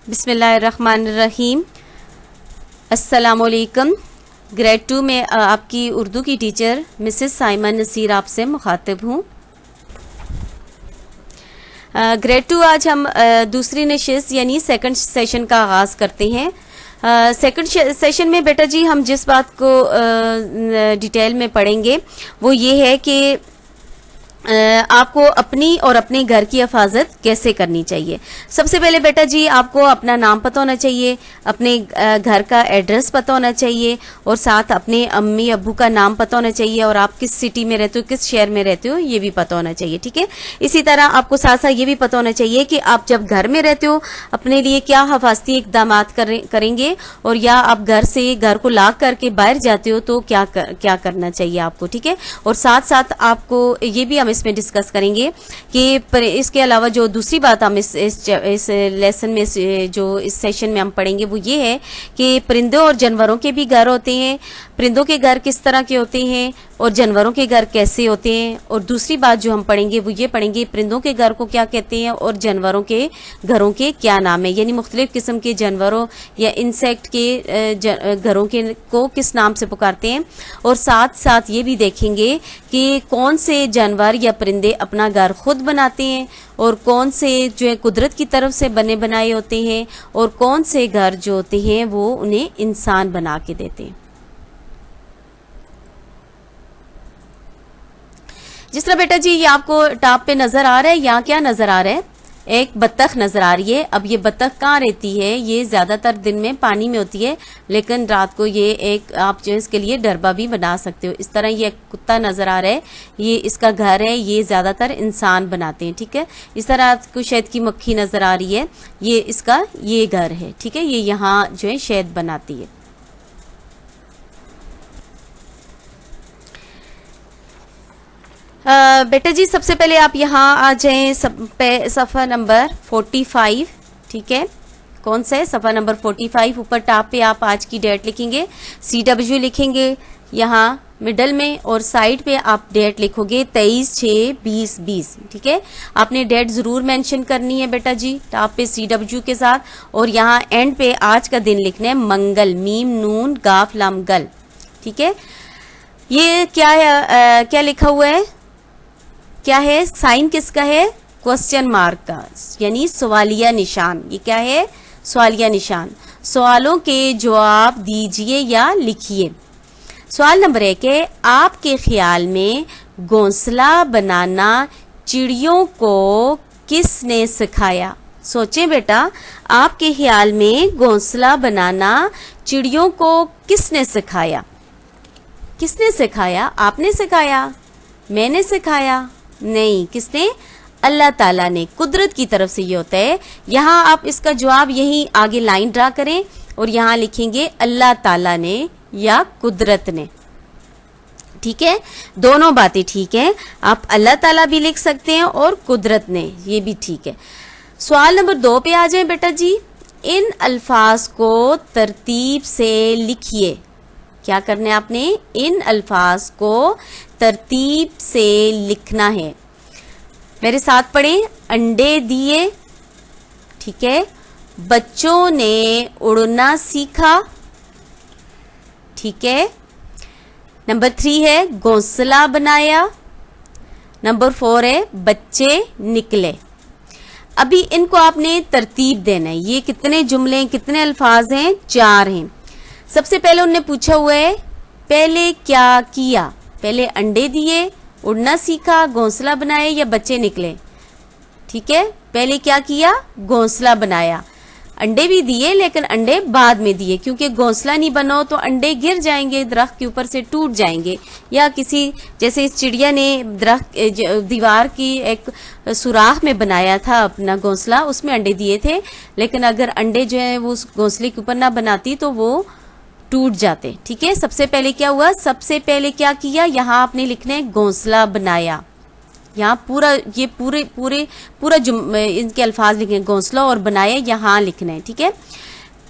बिस्मिल्लाहिर्रहमानिर्रहीम। अस्सलामुअलैकुम। ग्रेड 2 में आपकी उर्दू की टीचर मिसेस साइमा नसीर आपसे मुखातिब हूँ। ग्रेड 2 आज हम दूसरी नशिस्त यानी सेकंड सेशन का आगाज़ करते हैं। सेकंड सेशन में बेटा जी हम जिस बात को डिटेल में पढ़ेंगे वो ये है कि आपको अपनी और अपने घर की हिफाजत कैसे करनी चाहिए। सबसे पहले बेटा जी आपको अपना नाम पता होना चाहिए, अपने घर का एड्रेस पता होना चाहिए और साथ अपने अम्मी अब्बू का नाम पता होना चाहिए और आप किस सिटी में रहते हो, किस शहर में रहते हो, ये भी पता होना चाहिए। ठीक है, इसी तरह आपको साथ साथ ये भी पता होना चाहिए कि आप जब घर में रहते हो अपने लिए क्या हिफाजती इकदाम करेंगे और या आप घर को लॉक करके बाहर जाते हो तो क्या करना चाहिए आपको। ठीक है, और साथ साथ आपको ये भी इसमें डिस्कस करेंगे कि इसके अलावा जो दूसरी बात हम इस लेसन में जो इस सेशन में हम पढ़ेंगे वो ये है कि परिंदों और जानवरों के भी घर होते हैं। परिंदों के घर किस तरह के होते हैं और जानवरों के घर कैसे होते हैं। और दूसरी बात जो हम पढ़ेंगे वो ये पढ़ेंगे परिंदों के घर को क्या कहते हैं और जानवरों के घरों के क्या नाम है, यानी मुख्तलिफ किस्म के जानवरों या इंसेक्ट के घरों के को किस नाम से पुकारते हैं। और साथ साथ ये भी देखेंगे कि कौन से जानवर या परिंदे अपना घर खुद बनाते हैं और कौन से जो है कुदरत की तरफ से बने बनाए होते हैं और कौन से घर जो होते हैं वो उन्हें इंसान बना के देते हैं। जिस तरह बेटा जी ये आपको टॉप पे नजर आ रहा है, यहाँ क्या नजर आ रहा है, एक बत्तख नजर आ रही है। अब ये बत्तख कहाँ रहती है, ये ज्यादातर दिन में पानी में होती है लेकिन रात को ये एक आप जो है इसके लिए डरबा भी बना सकते हो। इस तरह ये कुत्ता नजर आ रहा है, ये इसका घर है, ये ज्यादातर इंसान बनाते हैं। ठीक है, इस तरह आपको शहद की मक्खी नजर आ रही है, ये इसका ये घर है। ठीक है, ये यहाँ जो है शहद बनाती है। बेटा जी सबसे पहले आप यहाँ आ जाएं सफ़ा नंबर 45। ठीक है, कौन सा है, सफ़ा नंबर 45। ऊपर टॉप पे आप आज की डेट लिखेंगे, CW लिखेंगे यहाँ मिडल में और साइड पे आप डेट लिखोगे 23/6/2020। ठीक है, आपने डेट ज़रूर मेंशन करनी है बेटा जी टॉप पे CW के साथ। और यहाँ एंड पे आज का दिन लिखना है मंगल, मीम नून गाफ लाम गल। ठीक है, ये क्या है, क्या लिखा हुआ है, क्या है, साइन किसका है, क्वेश्चन मार्क का, यानी सवालिया निशान। ये क्या है, सवालिया निशान। सवालों के जवाब दीजिए या लिखिए। सवाल नंबर 1 है, आपके ख्याल में घोंसला बनाना चिड़ियों को किसने सिखाया। सोचें बेटा, आपके ख्याल में घोंसला बनाना चिड़ियों को किसने सिखाया। किसने सिखाया, आपने सिखाया, मैंने सिखाया, नहीं, किसने, अल्लाह ताला ने, कुदरत की तरफ से ये होता है। यहाँ आप इसका जवाब यही आगे लाइन ड्रा करें और यहाँ लिखेंगे अल्लाह ताला ने या कुदरत ने। ठीक है, दोनों बातें ठीक है, आप अल्लाह ताला भी लिख सकते हैं और कुदरत ने, ये भी ठीक है। सवाल नंबर 2 पे आ जाए बेटा जी, इन अल्फाज को तरतीब से लिखिए। क्या करना है आपने, इन अल्फाज को तरतीब से लिखना है। मेरे साथ पढ़ें, अंडे दिए। ठीक है, बच्चों ने उड़ना सीखा। ठीक है, नंबर 3 है घोंसला बनाया। नंबर 4 है बच्चे निकले। अभी इनको आपने तरतीब देना है। ये कितने जुमले, कितने अल्फाज हैं, 4 हैं। सबसे पहले उन्होंने पूछा हुआ है पहले क्या किया, पहले अंडे दिए, उड़ना सीखा, घोंसला बनाया या बच्चे निकले। ठीक है, पहले क्या किया, घोंसला बनाया। अंडे भी दिए लेकिन अंडे बाद में दिए, क्योंकि घोंसला नहीं बनो तो अंडे गिर जाएंगे, दरख्त के ऊपर से टूट जाएंगे, या किसी जैसे इस चिड़िया ने दरख्त दीवार की एक सुराख में बनाया था अपना घोंसला, उसमें अंडे दिए थे। लेकिन अगर अंडे जो है वो उस घोंसले के ऊपर ना बनाती तो वो टूट जाते। ठीक है, सबसे पहले क्या हुआ, सबसे पहले क्या किया, यहाँ आपने लिखना है घोंसला बनाया। यहाँ पूरा ये पूरा इनके अल्फाज लिखे, घोंसला और बनाया यहाँ लिखना है। ठीक है,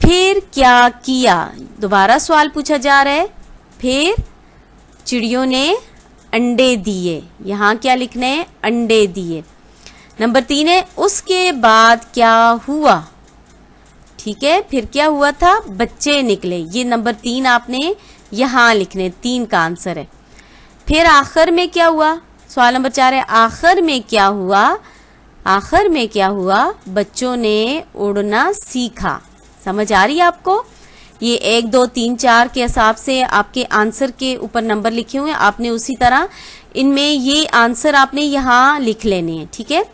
फिर क्या किया, दोबारा सवाल पूछा जा रहा है। फिर चिड़ियों ने अंडे दिए, यहाँ क्या लिखना है, अंडे दिए। नंबर 3 है उसके बाद क्या हुआ, ठीक है। फिर क्या हुआ था, बच्चे निकले, ये नंबर 3 आपने यहाँ लिखने, 3 का आंसर है। फिर आखिर में क्या हुआ, सवाल नंबर 4 है, आखिर में क्या हुआ, आखिर में क्या हुआ, बच्चों ने उड़ना सीखा। समझ आ रही है आपको? ये 1 2 3 4 के हिसाब से आपके आंसर के ऊपर नंबर लिखे हुए हैं, आपने उसी तरह इनमें ये आंसर आपने यहाँ लिख लेने हैं, ठीक है।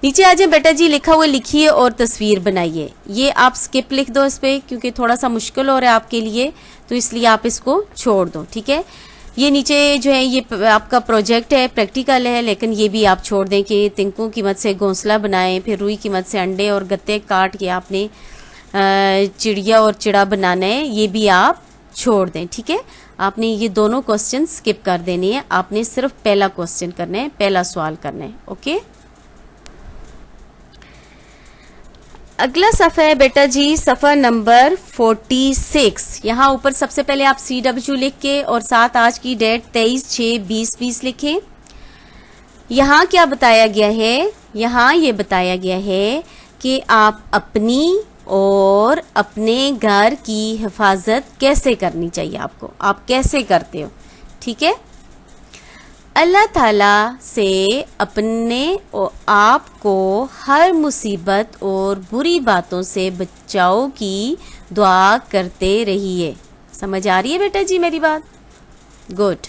नीचे आ जाए बेटा जी, लिखा हुआ लिखिए और तस्वीर बनाइए। ये आप स्किप लिख दो इस पे, क्योंकि थोड़ा सा मुश्किल हो रहा है आपके लिए, तो इसलिए आप इसको छोड़ दो, ठीक है। ये नीचे जो है ये आपका प्रोजेक्ट है, प्रैक्टिकल है, लेकिन ये भी आप छोड़ दें कि तिनकों की मदद से घोंसला बनाएं, फिर रुई की मदद से अंडे और गत्ते काट के आपने चिड़िया और चिड़ा बनाना है, ये भी आप छोड़ दें, ठीक है। आपने ये दोनों क्वेश्चन स्किप कर देने हैं, आपने सिर्फ पहला क्वेश्चन करना है, पहला सवाल करना है, ओके। अगला सफ़ा है बेटा जी, सफ़ा नंबर 46। यहाँ ऊपर सबसे पहले आप CW लिख के और साथ आज की डेट 23/6/2020 लिखें। यहाँ क्या बताया गया है, यहाँ ये बताया गया है कि आप अपनी और अपने घर की हिफाजत कैसे करनी चाहिए आपको, आप कैसे करते हो, ठीक है। अल्लाह ताला से अपने और आपको हर मुसीबत और बुरी बातों से बचाव की दुआ करते रहिए। समझ आ रही है बेटा जी मेरी बात? गुड।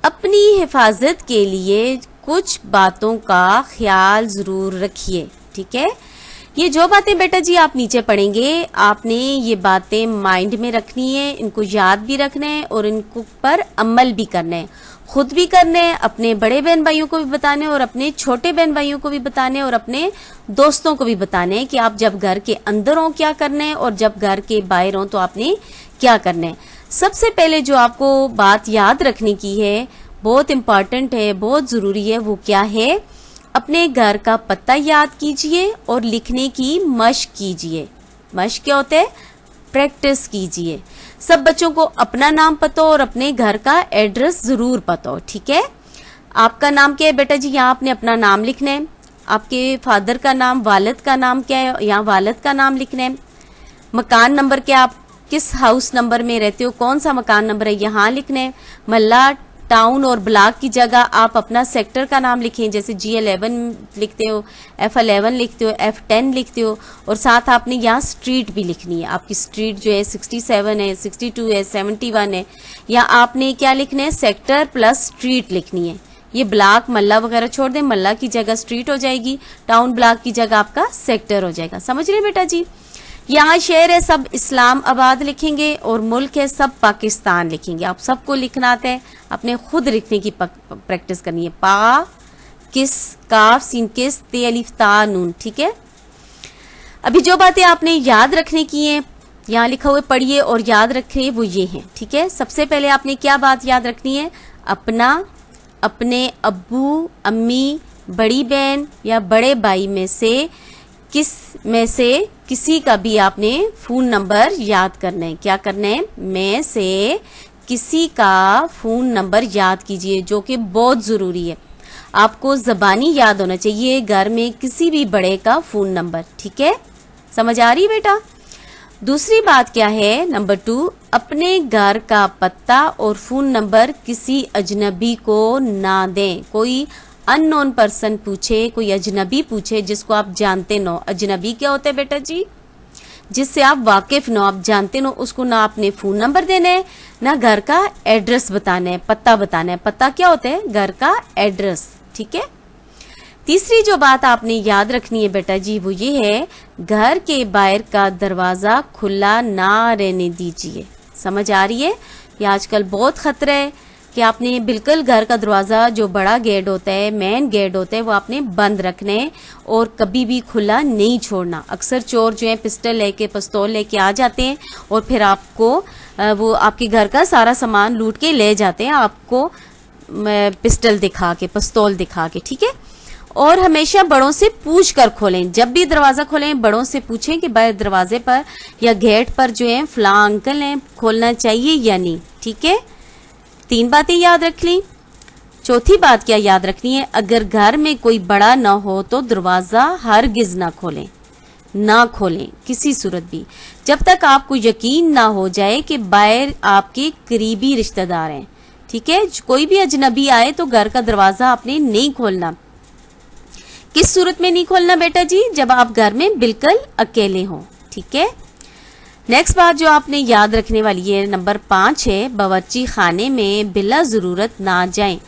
अपनी हिफाजत के लिए कुछ बातों का ख्याल ज़रूर रखिए, ठीक है। ये जो बातें बेटा जी आप नीचे पढ़ेंगे, आपने ये बातें माइंड में रखनी है, इनको याद भी रखना है और इनको पर अमल भी करना है, खुद भी करने हैं, अपने बड़े बहन भाइयों को भी बताने और अपने छोटे बहन भाइयों को भी बताने और अपने दोस्तों को भी बताने हैं कि आप जब घर के अंदर हो क्या करना है और जब घर के बाहर हो तो आपने क्या करना है। सबसे पहले जो आपको बात याद रखने की है, बहुत इम्पॉर्टेंट है, बहुत ज़रूरी है, वो क्या है, अपने घर का पता याद कीजिए और लिखने की मशक कीजिए। मशक क्या होता है, प्रैक्टिस कीजिए। सब बच्चों को अपना नाम पता हो और अपने घर का एड्रेस जरूर पता हो, ठीक है। आपका नाम क्या है बेटा जी, यहाँ आपने अपना नाम लिखना है। आपके फादर का नाम, वालिद का नाम क्या है, यहाँ वालिद का नाम लिखना है। मकान नंबर क्या, आप किस हाउस नंबर में रहते हो, कौन सा मकान नंबर है, यहाँ लिखना है। मोहल्ला, टाउन और ब्लॉक की जगह आप अपना सेक्टर का नाम लिखें, जैसे G11 लिखते हो, F11 लिखते हो, F10 लिखते हो, और साथ आपने यहाँ स्ट्रीट भी लिखनी है। आपकी स्ट्रीट जो है 67 है, 62 है, 71 है, या आपने क्या लिखना है, सेक्टर प्लस स्ट्रीट लिखनी है। ये ब्लॉक मोहल्ला वगैरह छोड़ दें, मोहल्ला की जगह स्ट्रीट हो जाएगी, टाउन ब्लॉक की जगह आपका सेक्टर हो जाएगा। समझ रहे बेटा जी? यहाँ शहर है सब इस्लामाबाद लिखेंगे और मुल्क है सब पाकिस्तान लिखेंगे। आप सबको लिखना आता है, अपने खुद लिखने की प्रैक्टिस करनी है। पा किस, काफ, सीन किस, ते अलिफ ता नून, ठीक है। अभी जो बातें आपने याद रखने की हैं, यहाँ लिखा हुआ पढ़िए और याद रखें, वो ये हैं, ठीक है। सबसे पहले आपने क्या बात याद रखनी है, अपना, अपने अब्बू, अम्मी, बड़ी बहन या बड़े भाई में से किसी का भी आपने फ़ोन नंबर याद करना है। क्या करना है, में से किसी का फ़ोन नंबर याद कीजिए, जो कि बहुत ज़रूरी है। आपको ज़बानी याद होना चाहिए घर में किसी भी बड़े का फ़ोन नंबर, ठीक है। समझ आ रही बेटा? दूसरी बात क्या है, नंबर 2, अपने घर का पता और फ़ोन नंबर किसी अजनबी को ना दें। कोई अननोन पर्सन पूछे, कोई अजनबी पूछे जिसको आप जानते न हो। अजनबी क्या होता है बेटा जी, जिससे आप वाकिफ न हो, आप जानते न हो, उसको ना आपने फ़ोन नंबर देना है, ना घर का एड्रेस बताना है, पता बताना है। पता क्या होता है, घर का एड्रेस, ठीक है। तीसरी जो बात आपने याद रखनी है बेटा जी, वो ये है, घर के बाहर का दरवाज़ा खुला ना रहने दीजिए। समझ आ रही है? ये आजकल बहुत ख़तरा है कि आपने बिल्कुल घर का दरवाज़ा, जो बड़ा गेट होता है, मेन गेट होता है, वो आपने बंद रखना है और कभी भी खुला नहीं छोड़ना। अक्सर चोर जो है पिस्टल लेके, पिस्तौल लेके आ जाते हैं और फिर आपको वो आपके घर का सारा सामान लूट के ले जाते हैं, आपको पिस्टल दिखा के, पिस्तौल दिखा के, ठीक है। और हमेशा बड़ों से पूछ कर खोलें। जब भी दरवाज़ा खोलें, बड़ों से पूछें कि बाहर दरवाजे पर या गेट पर जो है फलां अंकल हैं, खोलना चाहिए या नहीं, ठीक है। 3 बातें याद रख ली। चौथी बात क्या याद रखनी है, अगर घर में कोई बड़ा ना हो तो दरवाज़ा हरगिज़ ना खोलें। ना खोलें किसी सूरत भी, जब तक आपको यकीन ना हो जाए कि बाहर आपके करीबी रिश्तेदार हैं। ठीक है, कोई भी अजनबी आए तो घर का दरवाज़ा आपने नहीं खोलना। किस सूरत में नहीं खोलना बेटा जी? जब आप घर में बिल्कुल अकेले हों। ठीक है, नेक्स्ट बात जो आपने याद रखने वाली है नंबर 5 है, बावर्ची खाने में बिला ज़रूरत ना जाएं।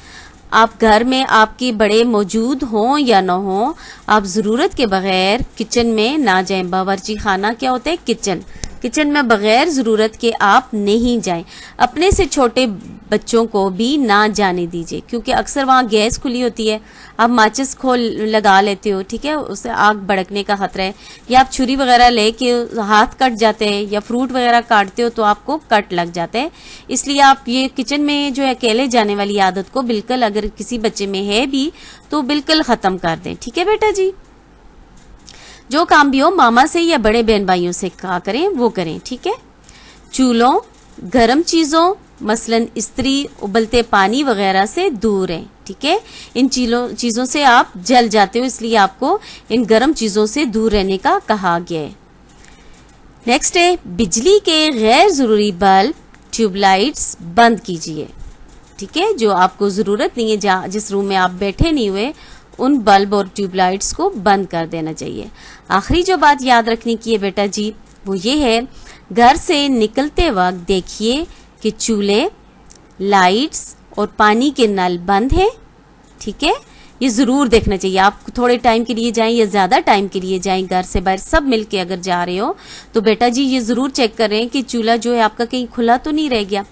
आप घर में आपके बड़े मौजूद हों या ना हों, आप ज़रूरत के बगैर किचन में ना जाएं। बावर्ची खाना क्या होता है? किचन। किचन में बगैर ज़रूरत के आप नहीं जाएं। अपने से छोटे बच्चों को भी ना जाने दीजिए, क्योंकि अक्सर वहाँ गैस खुली होती है, आप माचिस खोल लगा लेते हो। ठीक है, उससे आग भड़कने का खतरा है, या आप छुरी वगैरह लेके हाथ कट जाते हैं, या फ्रूट वगैरह काटते हो तो आपको कट लग जाता है। इसलिए आप ये किचन में जो है अकेले जाने वाली आदत को बिल्कुल, अगर किसी बच्चे में है भी तो बिल्कुल ख़त्म कर दें। ठीक है बेटा जी, जो काम भी हो मामा से या बड़े बहन भाइयों से कहा करें वो करें। ठीक है, चूल्हों, गर्म चीज़ों मसलन इस्त्री, उबलते पानी वगैरह से दूर रहें। ठीक है, इन चीज़ों से आप जल जाते हो, इसलिए आपको इन गर्म चीज़ों से दूर रहने का कहा गया है। नेक्स्ट है, बिजली के गैर ज़रूरी बल्ब, ट्यूबलाइट्स बंद कीजिए। ठीक है, जो आपको ज़रूरत नहीं है, जिस रूम में आप बैठे नहीं हुए, उन बल्ब और ट्यूबलाइट्स को बंद कर देना चाहिए। आखिरी जो बात याद रखने की है बेटा जी वो ये है, घर से निकलते वक्त देखिए कि चूल्हे, लाइट्स और पानी के नल बंद हैं। ठीक है, ये ज़रूर देखना चाहिए। आप थोड़े टाइम के लिए जाएं या ज़्यादा टाइम के लिए जाएं, घर से बाहर सब मिलके अगर जा रहे हो तो बेटा जी ये ज़रूर चेक करें कि चूल्हा जो है आपका कहीं खुला तो नहीं रह गया।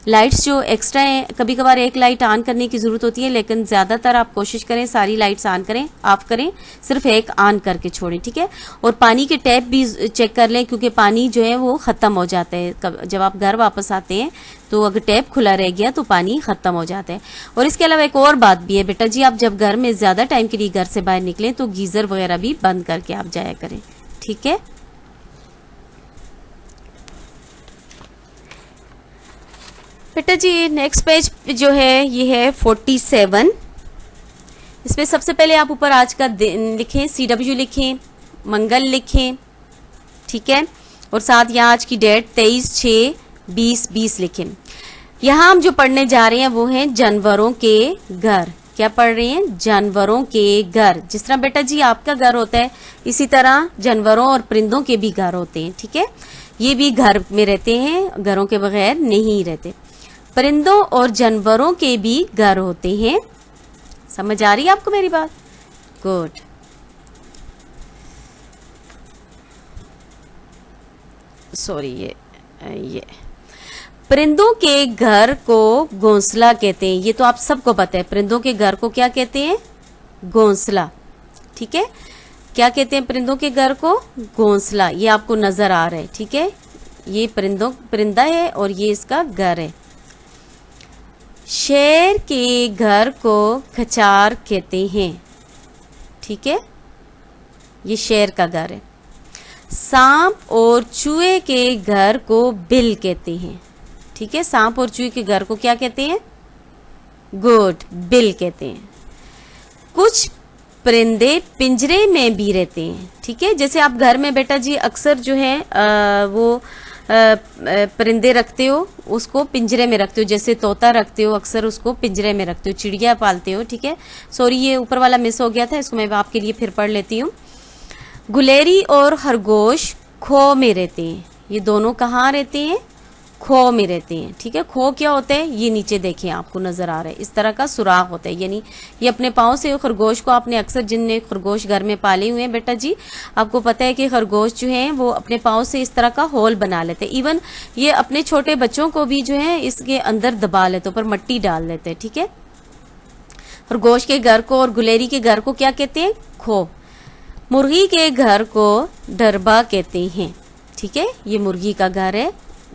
लाइट्स जो एक्स्ट्रा हैं, कभी कभार एक लाइट ऑन करने की ज़रूरत होती है, लेकिन ज़्यादातर आप कोशिश करें सारी लाइट्स ऑन करें, ऑफ करें, सिर्फ एक ऑन करके छोड़ें। ठीक है, और पानी के टैप भी चेक कर लें, क्योंकि पानी जो है वो ख़त्म हो जाता है। जब आप घर वापस आते हैं तो अगर टैप खुला रह गया तो पानी ख़त्म हो जाता है। और इसके अलावा एक और बात भी है बेटा जी, आप जब घर में ज़्यादा टाइम के लिए घर से बाहर निकलें तो गीज़र वगैरह भी बंद करके आप जाया करें। ठीक है, बेटा जी नेक्स्ट पेज जो है ये है 47। इसमें सबसे पहले आप ऊपर आज का दिन लिखें, CW लिखें, मंगल लिखें। ठीक है, और साथ यहाँ आज की डेट 23/6/2020 लिखें। यहाँ हम जो पढ़ने जा रहे हैं वो हैं जानवरों के घर। क्या पढ़ रहे हैं? जानवरों के घर। जिस तरह बेटा जी आपका घर होता है, इसी तरह जानवरों और परिंदों के भी घर होते हैं। ठीक है, ये भी घर में रहते हैं, घरों के बगैर नहीं रहते। परिंदों और जानवरों के भी घर होते हैं। समझ आ रही है आपको मेरी बात? गुड। सॉरी, ये परिंदों के घर को घोंसला कहते हैं। ये तो आप सबको पता है, परिंदों के घर को क्या कहते हैं? घोंसला। ठीक है, क्या कहते हैं परिंदों के घर को? घोंसला। ये आपको नजर आ रहा है। ठीक है, ये परिंदा है और ये इसका घर है। शेर के घर को खचार कहते हैं। ठीक है, ये शेर का घर है। सांप और चूहे के घर को बिल कहते हैं। ठीक है, सांप और चूहे के घर को क्या कहते हैं? गुड, बिल कहते हैं। कुछ परिंदे पिंजरे में भी रहते हैं। ठीक है, जैसे आप घर में बेटा जी अक्सर जो है वो परिंदे रखते हो, उसको पिंजरे में रखते हो। जैसे तोता रखते हो, अक्सर उसको पिंजरे में रखते हो। चिड़िया पालते हो। ठीक है, सॉरी ये ऊपर वाला मिस हो गया था, इसको मैं आपके लिए फिर पढ़ लेती हूँ। गुलेरी और खरगोश खो में रहते हैं। ये दोनों कहाँ रहते हैं? खो में रहते हैं। ठीक है, खो क्या होता है? ये नीचे देखें, आपको नजर आ रहा है, इस तरह का सुराख होता है। यानी ये अपने पाँव से खरगोश को, आपने अक्सर जिनने खरगोश घर में पाले हुए हैं बेटा जी, आपको पता है कि खरगोश जो हैं वो अपने पाँव से इस तरह का होल बना लेते हैं। इवन ये अपने छोटे बच्चों को भी जो है इसके अंदर दबा लेते, ऊपर मिट्टी डाल लेते हैं। ठीक है, खरगोश के घर को और गुलेरी के घर को क्या कहते हैं? खो। मुर्गी के घर को डरबा कहते हैं। ठीक है, ये मुर्गी का घर है।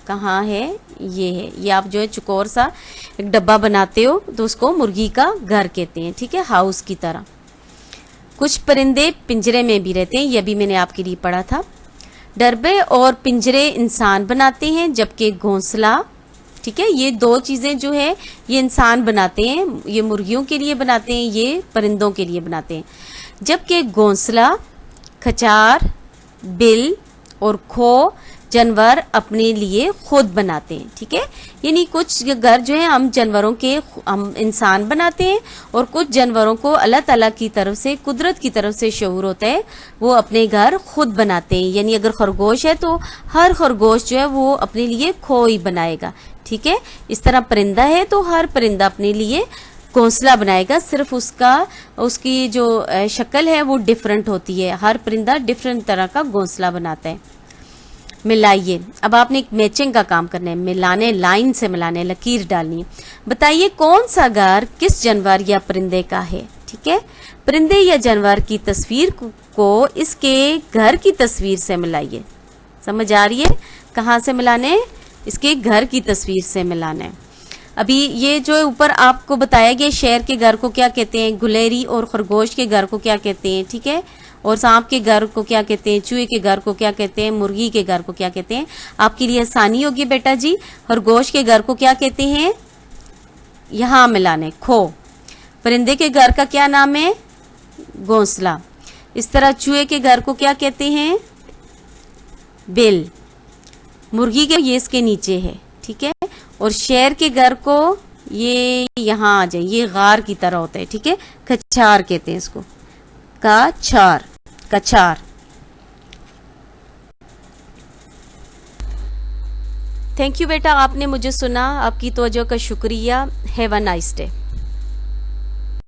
कहाँ है? ये है। ये आप जो है चुकोर सा एक डब्बा बनाते हो तो उसको मुर्गी का घर कहते हैं। ठीक है, हाउस की तरह। कुछ परिंदे पिंजरे में भी रहते हैं, यह भी मैंने आपके लिए पढ़ा था। डरबे और पिंजरे इंसान बनाते हैं, जबकि घोंसला, ठीक है, ये दो चीज़ें जो है ये इंसान बनाते हैं। ये मुर्गियों के लिए बनाते हैं, ये परिंदों के लिए बनाते हैं। जबकि घोंसला, खचार बिल और खो जानवर अपने लिए खुद बनाते हैं, ठीक है। यानी कुछ घर जो है हम जानवरों के हम इंसान बनाते हैं और कुछ जानवरों को अल्लाह ताला की तरफ से, कुदरत की तरफ से शऊर होता है, वो अपने घर खुद बनाते हैं। यानी अगर खरगोश है तो हर खरगोश जो है वो अपने लिए खो ही बनाएगा, ठीक है। इस तरह परिंदा है तो हर परिंदा अपने लिए घोंसला बनाएगा, सिर्फ उसकी जो शक्ल है वो डिफरेंट होती है। हर परिंदा डिफरेंट तरह का घोंसला बनाता है। मिलाइए, अब आपने एक मैचिंग का काम करना है, मिलाने, लाइन से मिलाने, लकीर डालनी है। बताइए कौन सा घर किस जानवर या परिंदे का है, ठीक है। परिंदे या जानवर की तस्वीर को इसके घर की तस्वीर से मिलाइए। समझ आ रही है कहाँ से मिलाने? इसके घर की तस्वीर से मिलाना है। अभी ये जो ऊपर आपको बताया गया शेर के घर को क्या कहते हैं, गुलेरी और खरगोश के घर को क्या कहते हैं, ठीक है। और सांप के घर को क्या कहते हैं, चूहे के घर को क्या कहते हैं, मुर्गी के घर को क्या कहते हैं। आपके लिए आसानी होगी बेटा जी। खरगोश के घर को क्या कहते हैं, यहां मिलाने, खो। परिंदे के घर का क्या नाम है, घोंसला। इस तरह चूहे के घर को क्या कहते हैं, बिल। मुर्गी के ये इसके नीचे है, ठीक है। और शेर के घर को ये यहां आ जाए, ये गार की तरह होता है, ठीक है। कछार कहते हैं इसको, कछार, कछार। थैंक यू बेटा, आपने मुझे सुना। आपकी तवज्जो का शुक्रिया। Have a nice day.